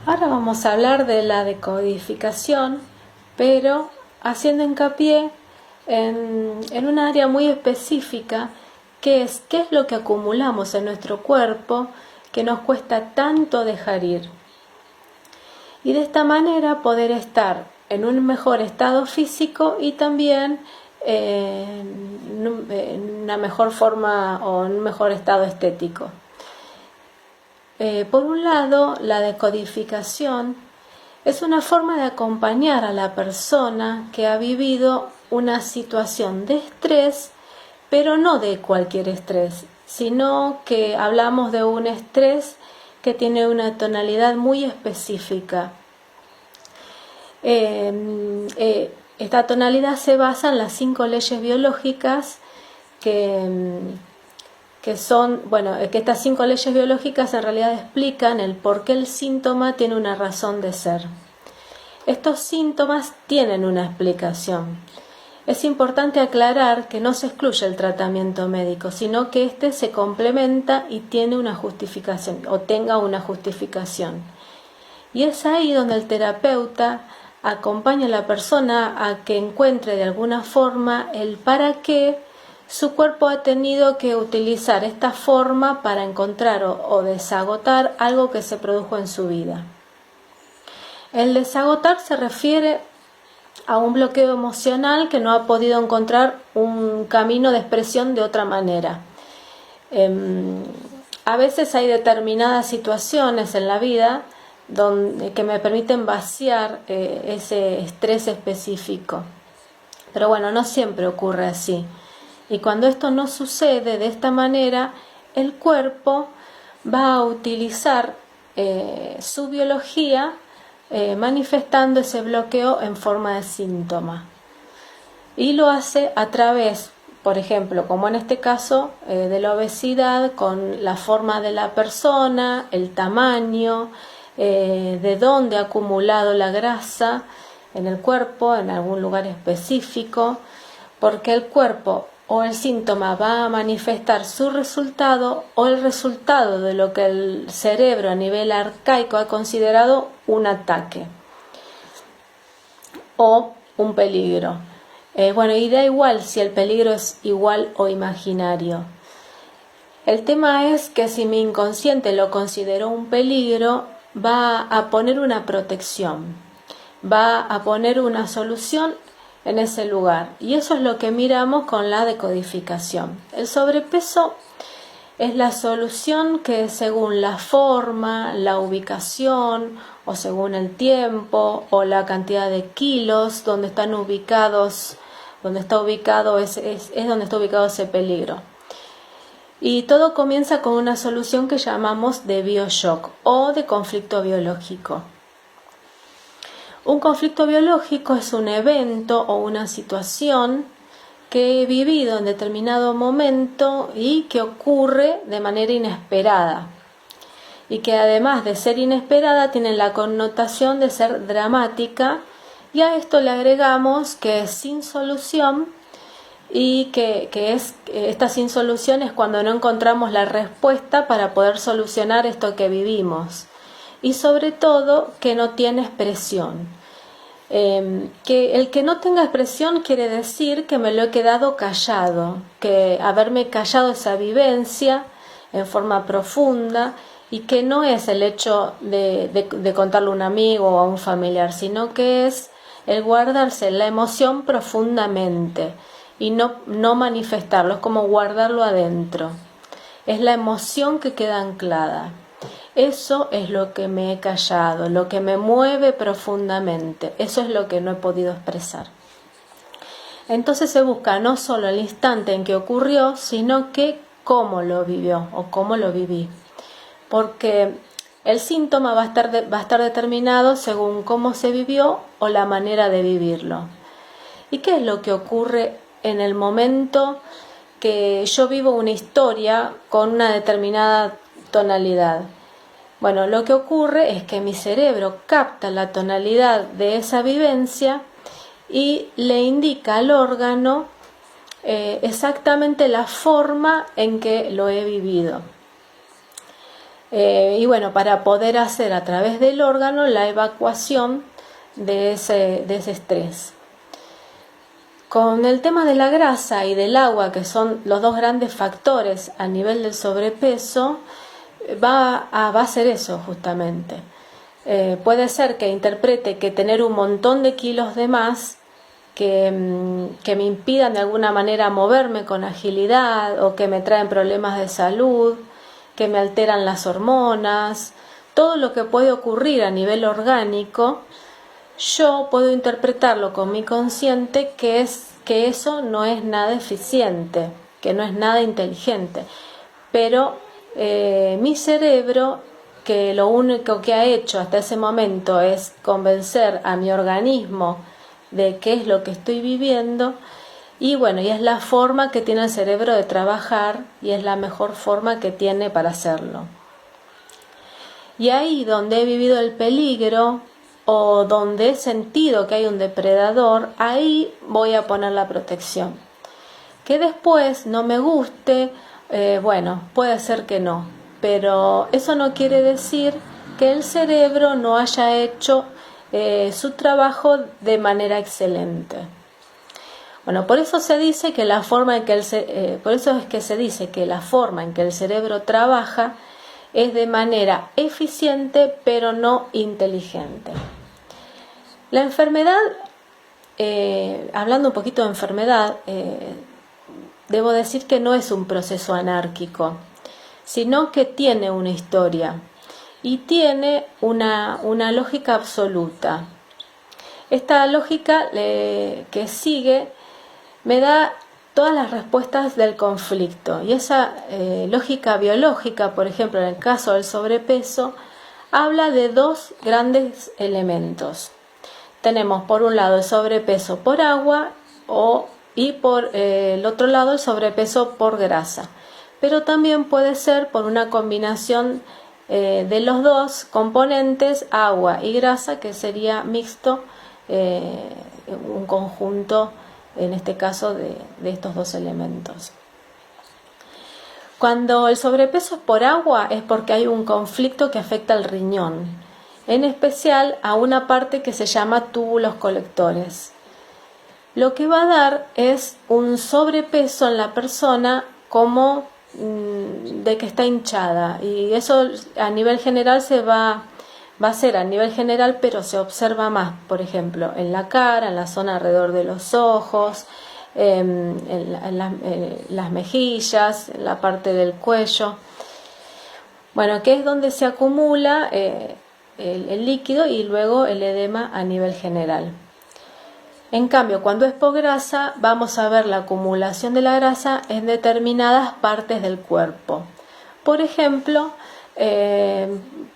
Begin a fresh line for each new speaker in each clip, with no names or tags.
Ahora vamos a hablar de la decodificación, pero haciendo hincapié en un área muy específica, que es qué es lo que acumulamos en nuestro cuerpo que nos cuesta tanto dejar ir. Y de esta manera poder estar en un mejor estado físico y también en una mejor forma o en un mejor estado estético. Por un lado, la decodificación es una forma de acompañar a la persona que ha vivido una situación de estrés, pero no de cualquier estrés, sino que hablamos de un estrés que tiene una tonalidad muy específica. Esta tonalidad se basa en las 5 leyes biológicas que estas 5 leyes biológicas en realidad explican el por qué el síntoma tiene una razón de ser. Estos síntomas tienen una explicación. Es importante aclarar que no se excluye el tratamiento médico, sino que éste se complementa y tiene una justificación o tenga una justificación. Y es ahí donde el terapeuta acompaña a la persona a que encuentre de alguna forma el para qué su cuerpo ha tenido que utilizar esta forma para encontrar o desagotar algo que se produjo en su vida. El desagotar se refiere a un bloqueo emocional que no ha podido encontrar un camino de expresión de otra manera. A veces hay determinadas situaciones en la vida que me permiten vaciar ese estrés específico. Pero bueno, no siempre ocurre así. Y cuando esto no sucede de esta manera, el cuerpo va a utilizar su biología manifestando ese bloqueo en forma de síntoma. Y lo hace a través, por ejemplo, como en este caso, de la obesidad, con la forma de la persona, el tamaño, de dónde ha acumulado la grasa en el cuerpo, en algún lugar específico, porque el cuerpo o el síntoma va a manifestar su resultado o el resultado de lo que el cerebro a nivel arcaico ha considerado un ataque o un peligro. Y da igual si el peligro es igual o imaginario. El tema es que si mi inconsciente lo consideró un peligro, va a poner una protección, va a poner una solución en ese lugar. Y eso es lo que miramos con la decodificación. El sobrepeso es la solución que según la forma, la ubicación o según el tiempo o la cantidad de kilos donde están ubicados, donde está ubicado es donde está ubicado ese peligro. Y todo comienza con una solución que llamamos de bioshock o de conflicto biológico. Un conflicto biológico es un evento o una situación que he vivido en determinado momento y que ocurre de manera inesperada. Y que además de ser inesperada tiene la connotación de ser dramática, y a esto le agregamos que es sin solución y que esta sin solución es cuando no encontramos la respuesta para poder solucionar esto que vivimos. Y sobre todo que no tiene expresión. Que el que no tenga expresión quiere decir que me lo he quedado callado, que haberme callado esa vivencia en forma profunda, y que no es el hecho de contarle a un amigo o a un familiar, sino que es el guardarse la emoción profundamente y no manifestarlo, es como guardarlo adentro. Es la emoción que queda anclada. Eso es lo que me he callado, lo que me mueve profundamente. Eso es lo que no he podido expresar. Entonces se busca no solo el instante en que ocurrió, sino que cómo lo vivió o cómo lo viví. Porque el síntoma va a estar determinado según cómo se vivió o la manera de vivirlo. ¿Y qué es lo que ocurre en el momento que yo vivo una historia con una determinada tonalidad? Bueno, lo que ocurre es que mi cerebro capta la tonalidad de esa vivencia y le indica al órgano exactamente la forma en que lo he vivido. Y bueno, para poder hacer a través del órgano la evacuación de ese estrés. Con el tema de la grasa y del agua, que son los dos grandes factores a nivel del sobrepeso, va a hacer eso justamente. Puede ser que interprete que tener un montón de kilos de más que me impidan de alguna manera moverme con agilidad, o que me traen problemas de salud, que me alteran las hormonas, todo lo que puede ocurrir a nivel orgánico, yo puedo interpretarlo con mi consciente que eso no es nada eficiente, que no es nada inteligente. Pero mi cerebro, que lo único que ha hecho hasta ese momento es convencer a mi organismo de qué es lo que estoy viviendo, y bueno, y es la forma que tiene el cerebro de trabajar, y es la mejor forma que tiene para hacerlo. Y ahí donde he vivido el peligro, o donde he sentido que hay un depredador, ahí voy a poner la protección. Que después no me guste, bueno, puede ser que no, pero eso no quiere decir que el cerebro no haya hecho su trabajo de manera excelente. Bueno, por eso se dice que la forma en que por eso es que se dice que la forma en que el cerebro trabaja es de manera eficiente, pero no inteligente. La enfermedad, hablando un poquito de enfermedad, debo decir que no es un proceso anárquico, sino que tiene una historia y tiene una lógica absoluta. Esta lógica que sigue me da todas las respuestas del conflicto, y esa lógica biológica, por ejemplo en el caso del sobrepeso, habla de dos grandes elementos. Tenemos por un lado el sobrepeso por agua y por el otro lado el sobrepeso por grasa, pero también puede ser por una combinación de los dos componentes, agua y grasa, que sería mixto, un conjunto en este caso de estos dos elementos. Cuando el sobrepeso es por agua es porque hay un conflicto que afecta al riñón, en especial a una parte que se llama túbulos colectores. Lo que va a dar es un sobrepeso en la persona como de que está hinchada, y eso a nivel general va a ser a nivel general, pero se observa más, por ejemplo, en la cara, en la zona alrededor de los ojos, en las mejillas, en la parte del cuello. Bueno, que es donde se acumula el líquido y luego el edema a nivel general. En cambio, cuando es por grasa, vamos a ver la acumulación de la grasa en determinadas partes del cuerpo. Por ejemplo,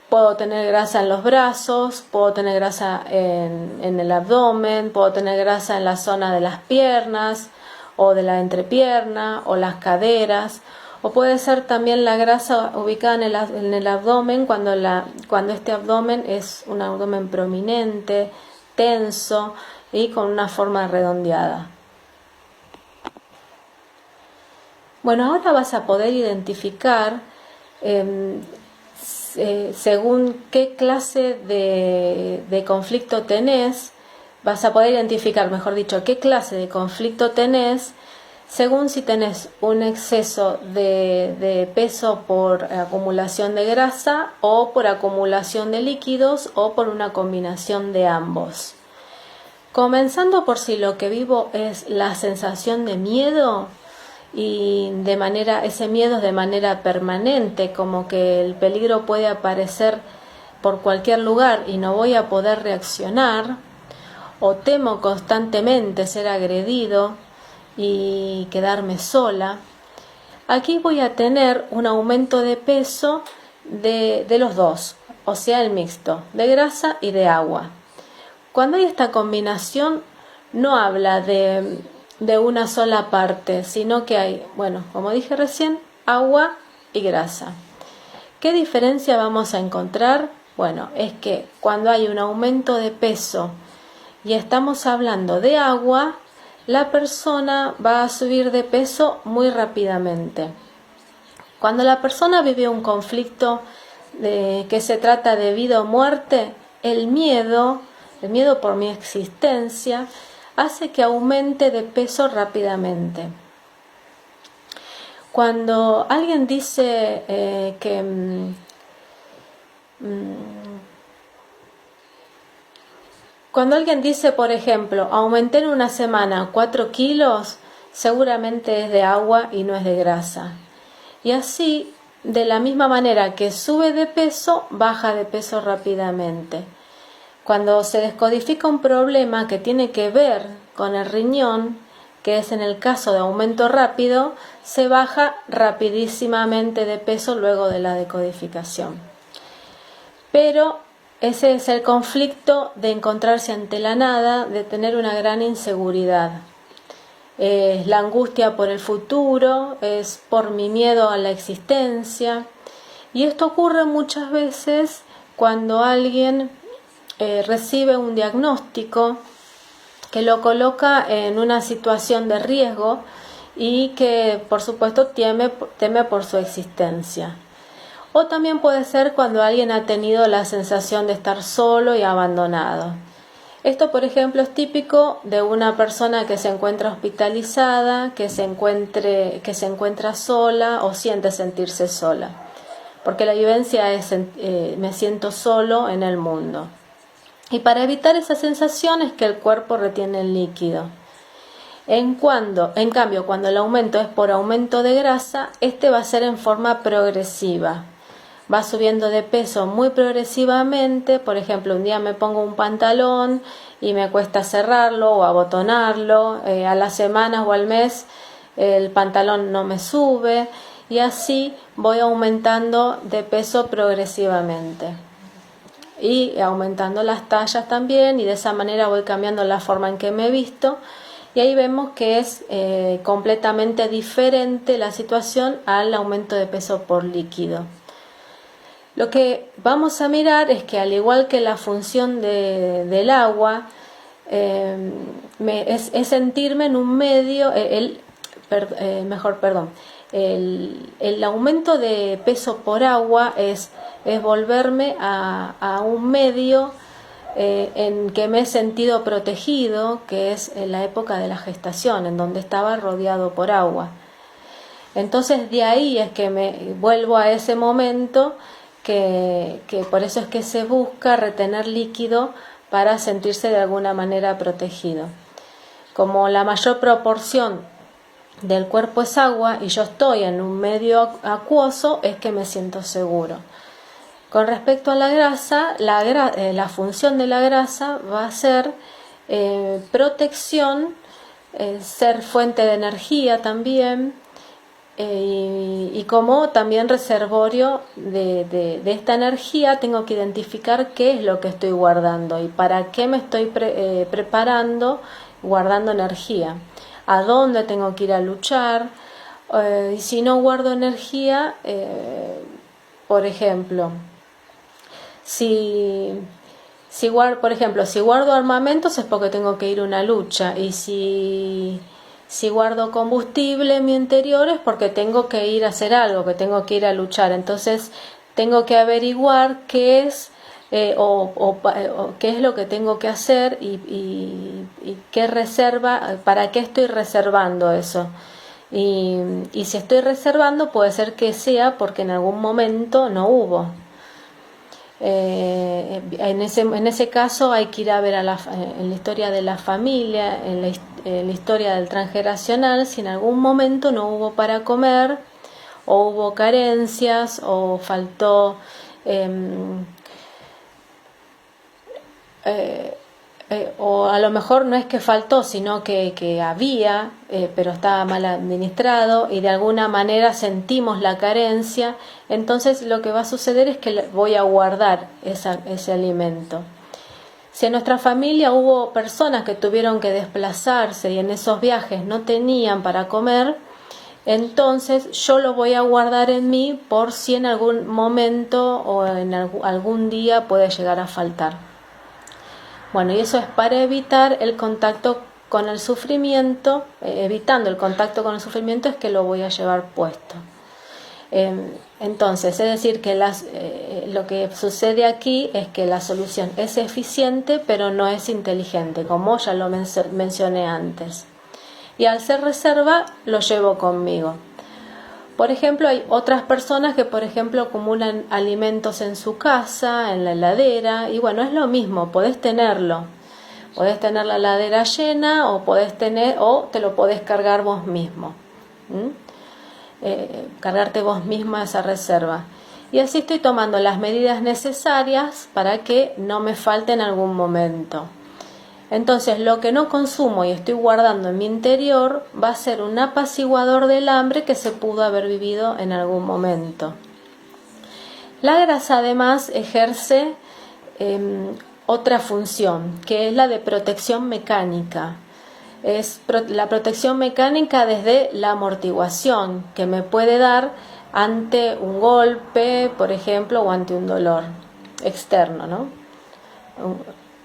puedo tener grasa en los brazos, puedo tener grasa en el abdomen, puedo tener grasa en la zona de las piernas o de la entrepierna o las caderas, o puede ser también la grasa ubicada en el abdomen cuando este abdomen es un abdomen prominente, tenso y con una forma redondeada. Bueno, ahora vas a poder identificar según qué clase de conflicto tenés, vas a poder identificar, mejor dicho, qué clase de conflicto tenés, según si tenés un exceso de peso por acumulación de grasa, o por acumulación de líquidos, o por una combinación de ambos. Comenzando por si lo que vivo es la sensación de miedo, y ese miedo es de manera permanente, como que el peligro puede aparecer por cualquier lugar y no voy a poder reaccionar, o temo constantemente ser agredido y quedarme sola. Aquí voy a tener un aumento de peso de los dos, o sea, el mixto, de grasa y de agua. Cuando hay esta combinación, no habla de una sola parte, sino que hay, bueno, como dije recién, agua y grasa. ¿Qué diferencia vamos a encontrar? Bueno, es que cuando hay un aumento de peso y estamos hablando de agua, la persona va a subir de peso muy rápidamente. Cuando la persona vive un conflicto que se trata de vida o muerte, el miedo por mi existencia, hace que aumente de peso rápidamente. Cuando alguien dice cuando alguien dice, por ejemplo, aumenté en una semana 4 kilos, seguramente es de agua y no es de grasa. Y así, de la misma manera que sube de peso, baja de peso rápidamente. Cuando se descodifica un problema que tiene que ver con el riñón, que es en el caso de aumento rápido, se baja rapidísimamente de peso luego de la decodificación. Pero ese es el conflicto de encontrarse ante la nada, de tener una gran inseguridad. Es la angustia por el futuro, es por mi miedo a la existencia. Y esto ocurre muchas veces cuando alguien recibe un diagnóstico que lo coloca en una situación de riesgo y que por supuesto teme por su existencia. O también puede ser cuando alguien ha tenido la sensación de estar solo y abandonado. Esto, por ejemplo, es típico de una persona que se encuentra hospitalizada, que se encuentra sola o siente sentirse sola. Porque la vivencia es me siento solo en el mundo. Y para evitar esa sensación es que el cuerpo retiene el líquido. En cambio, cuando el aumento es por aumento de grasa, este va a ser en forma progresiva. Va subiendo de peso muy progresivamente. Por ejemplo, un día me pongo un pantalón y me cuesta cerrarlo o abotonarlo. A las semanas o al mes el pantalón no me sube. Y así voy aumentando de peso progresivamente. Y aumentando las tallas también, y de esa manera voy cambiando la forma en que me visto, y ahí vemos que es completamente diferente la situación al aumento de peso por líquido. Lo que vamos a mirar es que, al igual que la función del agua, es sentirme en un medio, el aumento de peso por agua es volverme a un medio en que me he sentido protegido, que es en la época de la gestación, en donde estaba rodeado por agua. Entonces de ahí es que me vuelvo a ese momento, que por eso es que se busca retener líquido para sentirse de alguna manera protegido. Como la mayor proporción del cuerpo es agua y yo estoy en un medio acuoso, es que me siento seguro. Con respecto a la grasa, la función de la grasa va a ser protección, ser fuente de energía también, y como también reservorio de esta energía, tengo que identificar qué es lo que estoy guardando y para qué me estoy preparando, guardando energía. A dónde tengo que ir a luchar, y si no guardo energía, por ejemplo, si guardo armamentos es porque tengo que ir a una lucha, y si guardo combustible en mi interior es porque tengo que ir a hacer algo, que tengo que ir a luchar. Entonces tengo que averiguar qué es qué es lo que tengo que hacer y qué reserva, para qué estoy reservando eso. Y si estoy reservando, puede ser que sea porque en algún momento no hubo. En ese caso hay que ir a ver en la historia de la familia, en la historia del transgeneracional, si en algún momento no hubo para comer, o hubo carencias, o faltó o a lo mejor no es que faltó, sino que había, pero estaba mal administrado, y de alguna manera sentimos la carencia. Entonces lo que va a suceder es que voy a guardar ese alimento. Si en nuestra familia hubo personas que tuvieron que desplazarse y en esos viajes no tenían para comer, entonces yo lo voy a guardar en mí por si en algún momento o en algún día puede llegar a faltar. Bueno, y eso es para evitar el contacto con el sufrimiento. Evitando el contacto con el sufrimiento es que lo voy a llevar puesto. Entonces, es decir, que lo que sucede aquí es que la solución es eficiente, pero no es inteligente, como ya lo mencioné antes. Y al ser reserva, lo llevo conmigo. Por ejemplo, hay otras personas que, por ejemplo, acumulan alimentos en su casa, en la heladera, y bueno, es lo mismo, podés tenerlo. Podés tener la heladera llena o te lo podés cargar vos mismo. Cargarte vos misma esa reserva. Y así estoy tomando las medidas necesarias para que no me falte en algún momento. Entonces, lo que no consumo y estoy guardando en mi interior va a ser un apaciguador del hambre que se pudo haber vivido en algún momento. La grasa además ejerce otra función, que es la de protección mecánica. Es la protección mecánica desde la amortiguación que me puede dar ante un golpe, por ejemplo, o ante un dolor externo, ¿no?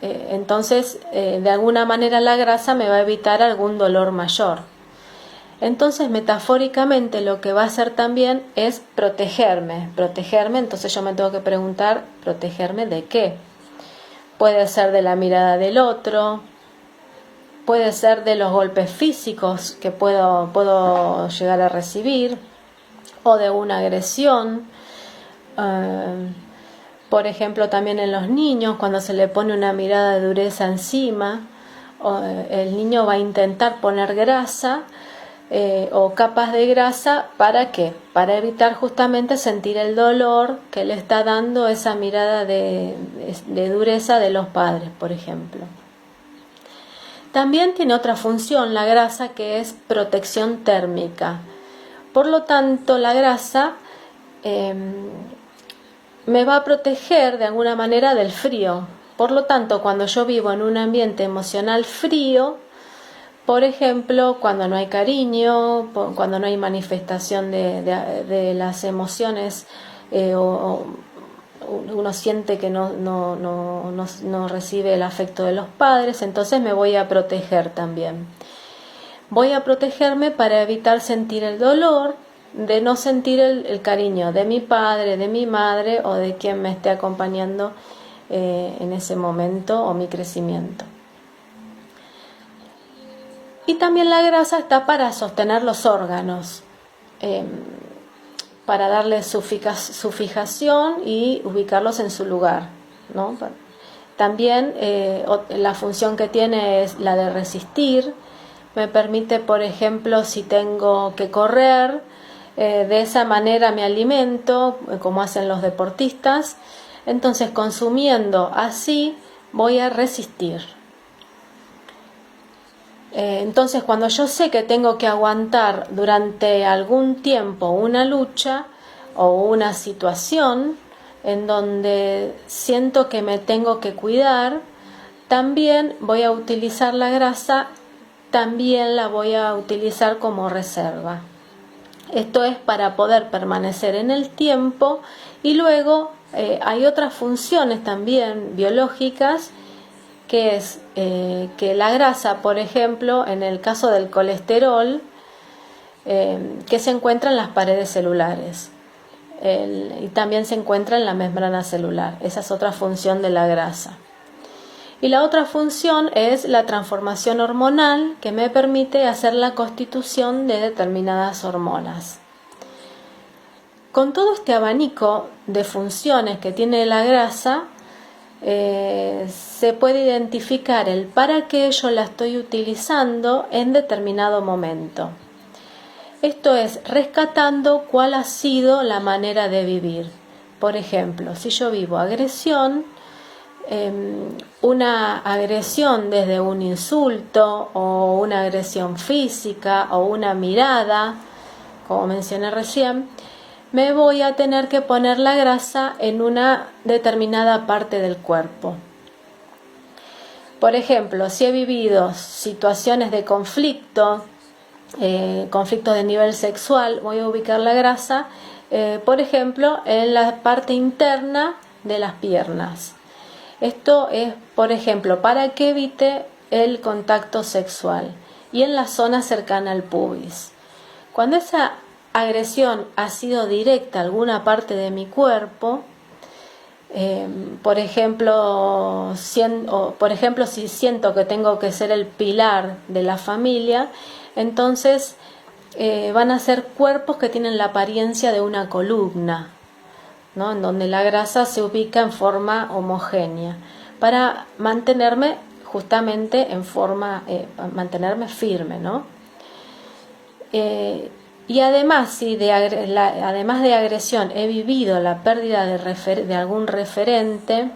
Entonces, de alguna manera la grasa me va a evitar algún dolor mayor. Entonces, metafóricamente, lo que va a hacer también es protegerme. Entonces yo me tengo que preguntar, ¿protegerme de qué? Puede ser de la mirada del otro, puede ser de los golpes físicos que puedo llegar a recibir, o de una agresión. Por ejemplo, también en los niños, cuando se le pone una mirada de dureza encima, el niño va a intentar poner grasa o capas de grasa. ¿Para qué? Para evitar justamente sentir el dolor que le está dando esa mirada de dureza de los padres, por ejemplo. También tiene otra función la grasa, que es protección térmica. Por lo tanto, la grasa me va a proteger de alguna manera del frío. Por lo tanto, cuando yo vivo en un ambiente emocional frío, por ejemplo, cuando no hay cariño, cuando no hay manifestación de las emociones, o uno siente que no recibe el afecto de los padres, entonces me voy a proteger también. Voy a protegerme para evitar sentir el dolor, de no sentir el cariño de mi padre, de mi madre o de quien me esté acompañando en ese momento o mi crecimiento. Y también la grasa está para sostener los órganos, para darles su fijación y ubicarlos en su lugar, ¿no? También la función que tiene es la de resistir. Me permite, por ejemplo, si tengo que correr, de esa manera me alimento, como hacen los deportistas. Entonces, consumiendo así, voy a resistir. Entonces, cuando yo sé que tengo que aguantar durante algún tiempo una lucha o una situación en donde siento que me tengo que cuidar, también voy a utilizar la grasa, también la voy a utilizar como reserva. Esto es para poder permanecer en el tiempo. Y luego hay otras funciones también biológicas, que es que la grasa, por ejemplo, en el caso del colesterol, que se encuentra en las paredes celulares, y también se encuentra en la membrana celular. Esa es otra función de la grasa. Y la otra función es la transformación hormonal, que me permite hacer la constitución de determinadas hormonas. Con todo este abanico de funciones que tiene la grasa, se puede identificar el para qué yo la estoy utilizando en determinado momento. Esto es rescatando cuál ha sido la manera de vivir. Por ejemplo, si yo vivo agresión, una agresión desde un insulto o una agresión física o una mirada, como mencioné recién, me voy a tener que poner la grasa en una determinada parte del cuerpo. Por ejemplo, si he vivido situaciones de conflicto de nivel sexual, voy a ubicar la grasa, por ejemplo, en la parte interna de las piernas. Esto es, por ejemplo, para que evite el contacto sexual, y en la zona cercana al pubis. Cuando esa agresión ha sido directa a alguna parte de mi cuerpo, por ejemplo, si siento que tengo que ser el pilar de la familia, entonces van a ser cuerpos que tienen la apariencia de una columna, ¿no? En donde la grasa se ubica en forma homogénea, para mantenerme justamente en forma, mantenerme firme, ¿no? Y además, además de agresión, he vivido la pérdida de algún referente,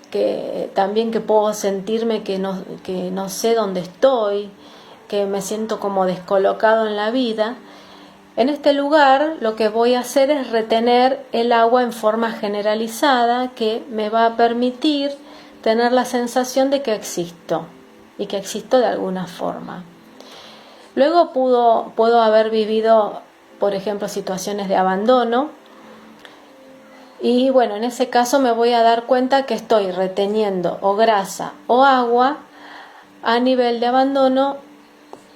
que también que puedo sentirme que no sé dónde estoy, que me siento como descolocado en la vida. En este lugar lo que voy a hacer es retener el agua en forma generalizada, que me va a permitir tener la sensación de que existo y que existo de alguna forma. Luego puedo haber vivido, por ejemplo, situaciones de abandono, y bueno, en ese caso me voy a dar cuenta que estoy reteniendo o grasa o agua a nivel de abandono,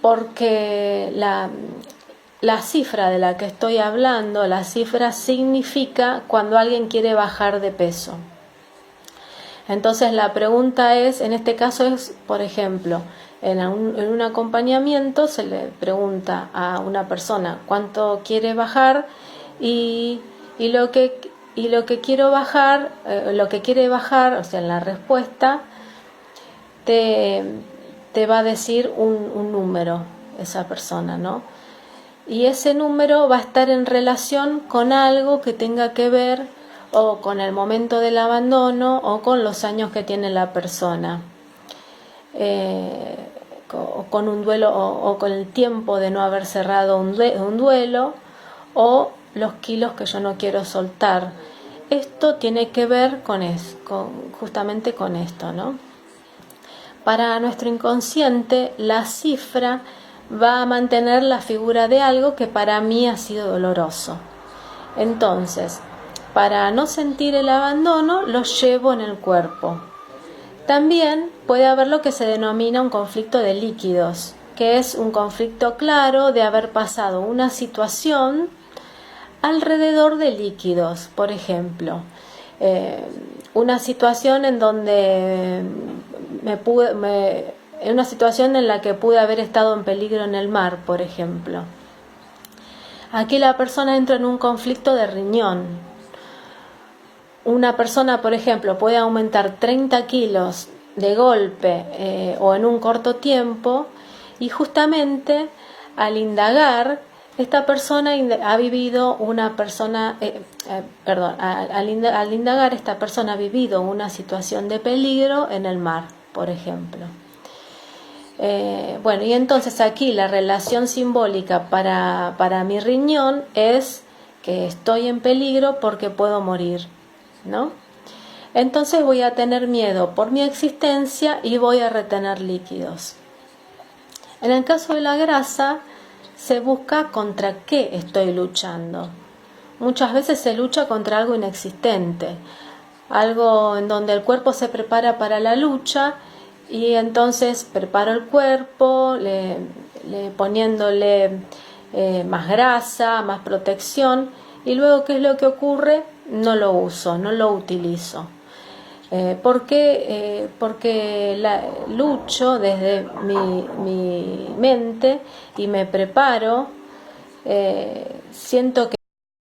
porque la cifra de la que estoy hablando, la cifra significa cuando alguien quiere bajar de peso. Entonces la pregunta es, en este caso es, por ejemplo, en un acompañamiento se le pregunta a una persona cuánto quiere bajar, y lo que quiero bajar, lo que quiere bajar, o sea, en la respuesta te va a decir un número esa persona, ¿no? Y ese número va a estar en relación con algo que tenga que ver o con el momento del abandono o con los años que tiene la persona, o con un duelo, o con el tiempo de no haber cerrado un duelo, o los kilos que yo no quiero soltar. Esto tiene que ver justamente con esto, ¿no? Para nuestro inconsciente, la cifra va a mantener la figura de algo que para mí ha sido doloroso. Entonces, para no sentir el abandono, lo llevo en el cuerpo. También puede haber lo que se denomina un conflicto de líquidos, que es un conflicto claro de haber pasado una situación alrededor de líquidos. Por ejemplo, una situación en donde en una situación en la que pude haber estado en peligro en el mar, por ejemplo. Aquí la persona entra en un conflicto de riñón. Una persona, por ejemplo, puede aumentar 30 kilos de golpe o en un corto tiempo, y justamente al indagar, esta persona ha vivido al indagar, esta persona ha vivido una situación de peligro en el mar, por ejemplo. Bueno, y entonces aquí la relación simbólica para mi riñón es que estoy en peligro porque puedo morir, ¿no? Entonces voy a tener miedo por mi existencia y voy a retener líquidos. En el caso de la grasa, se busca contra qué estoy luchando. Muchas veces se lucha contra algo inexistente, algo en donde el cuerpo se prepara para la lucha, y entonces preparo el cuerpo poniéndole más grasa, más protección, y luego ¿qué es lo que ocurre? No lo uso, no lo utilizo. ¿Por qué? Porque lucho desde mi mente y me preparo, siento que